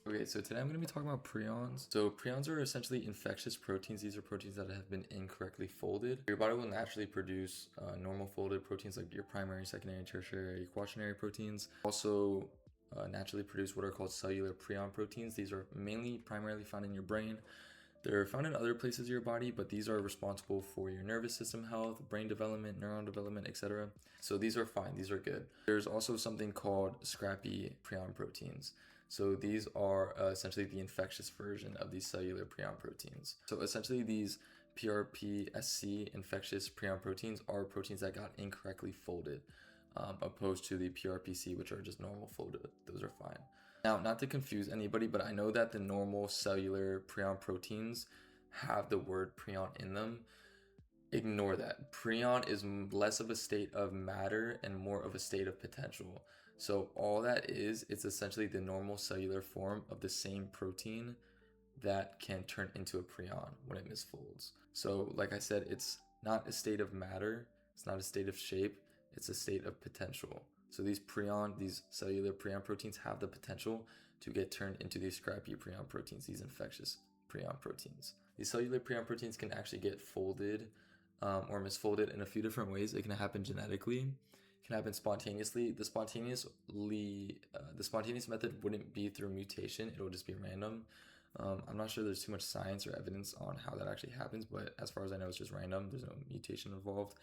Okay, so today I'm going to be talking about prions. So prions are essentially infectious proteins. These are proteins that have been incorrectly folded. Your body will naturally produce normal folded proteins like your primary, secondary, tertiary, quaternary proteins. Also naturally produce what are called cellular prion proteins. These are mainly primarily found in your brain. They're found in other places of your body, but these are responsible for your nervous system health, brain development, neuron development, etc. So these are fine, these are good. There's also something called scrappy prion proteins. So these are essentially the infectious version of these cellular prion proteins. So essentially these PRPSC infectious prion proteins are proteins that got incorrectly folded. Opposed to the PRPC, which are just normal folded. Those are fine. Now, not to confuse anybody, but I know that the normal cellular prion proteins have the word prion in them. Ignore that. Prion is less of a state of matter and more of a state of potential. So all that is, it's essentially the normal cellular form of the same protein that can turn into a prion when it misfolds. So like I said, it's not a state of matter, it's not a state of shape, it's a state of potential. So these cellular prion proteins have the potential to get turned into these scrappy prion proteins, these infectious prion proteins. These cellular prion proteins can actually get folded or misfolded in a few different ways. It can happen genetically, it can happen spontaneously. The spontaneous method wouldn't be through mutation, it'll just be random. I'm not sure there's too much science or evidence on how that actually happens, but as far as I know, it's just random. There's no mutation involved.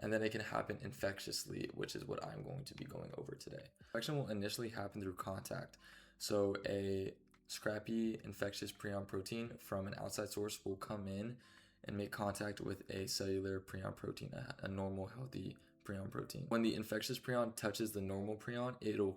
And then it can happen infectiously, which is what I'm going to be going over today. Infection will initially happen through contact. So a scrappy infectious prion protein from an outside source will come in and make contact with a cellular prion protein, a normal healthy prion protein. When the infectious prion touches the normal prion, it'll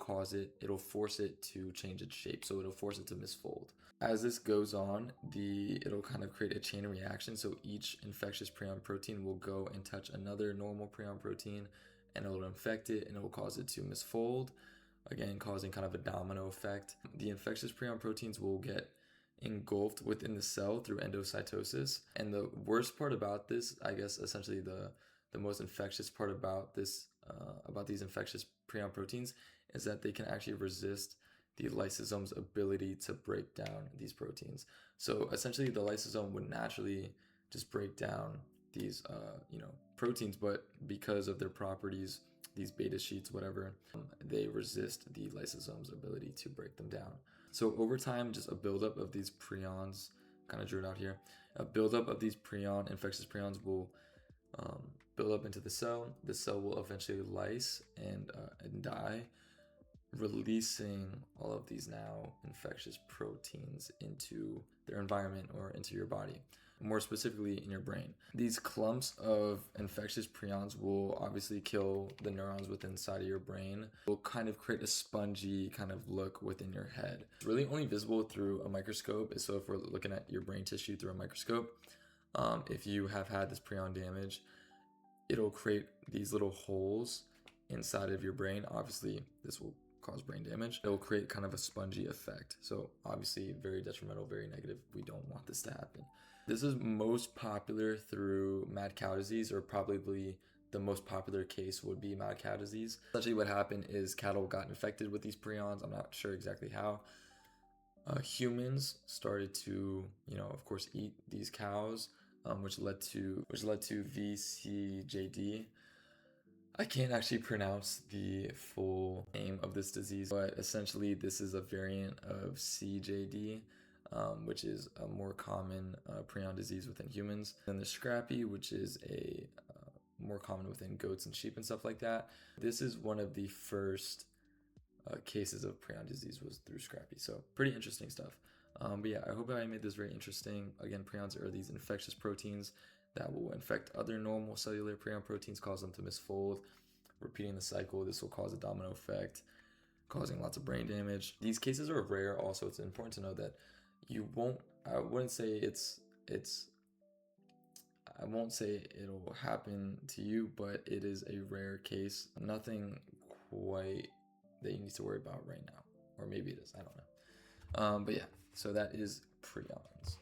force it to change its shape. So it'll force it to misfold. As this goes on, it'll kind of create a chain reaction. So each infectious prion protein will go and touch another normal prion protein and it'll infect it and it will cause it to misfold, again, causing kind of a domino effect. The infectious prion proteins will get engulfed within the cell through endocytosis. And the worst part about this, I guess essentially the most infectious part about this, about these infectious prion proteins, is that they can actually resist the lysosome's ability to break down these proteins. So essentially the lysosome would naturally just break down these proteins, but because of their properties, these beta sheets, whatever, they resist the lysosome's ability to break them down. So over time, just a buildup of these prions, kind of drew it out here, a buildup of these infectious prions will build up into the cell. The cell will eventually lyse and die, releasing all of these now infectious proteins into their environment or into your body, more specifically in your brain. These clumps of infectious prions will obviously kill the neurons within inside of your brain. It will kind of create a spongy kind of look within your head. It's really only visible through a microscope. So if we're looking at your brain tissue through a microscope, if you have had this prion damage, it'll create these little holes inside of your brain. Obviously, this will cause brain damage. It will create kind of a spongy effect. So obviously very detrimental, very negative. We don't want this to happen. This is most popular through mad cow disease, or probably the most popular case would be mad cow disease. Essentially what happened is cattle got infected with these prions. I'm not sure exactly how. Humans started to, of course, eat these cows, which led to VCJD. I can't actually pronounce the full name of this disease, but essentially this is a variant of CJD, which is a more common prion disease within humans. And the scrappy, which is a more common within goats and sheep and stuff like that. This is one of the first cases of prion disease was through scrappy. So pretty interesting stuff. But yeah, I hope I made this very interesting. Again, prions are these infectious proteins that will infect other normal cellular prion proteins, cause them to misfold. Repeating the cycle, this will cause a domino effect, causing lots of brain damage. These cases are rare. Also, it's important to know that I wouldn't say I won't say it'll happen to you, but it is a rare case. Nothing quite that you need to worry about right now. Or maybe it is, I don't know. But yeah, so that is prions.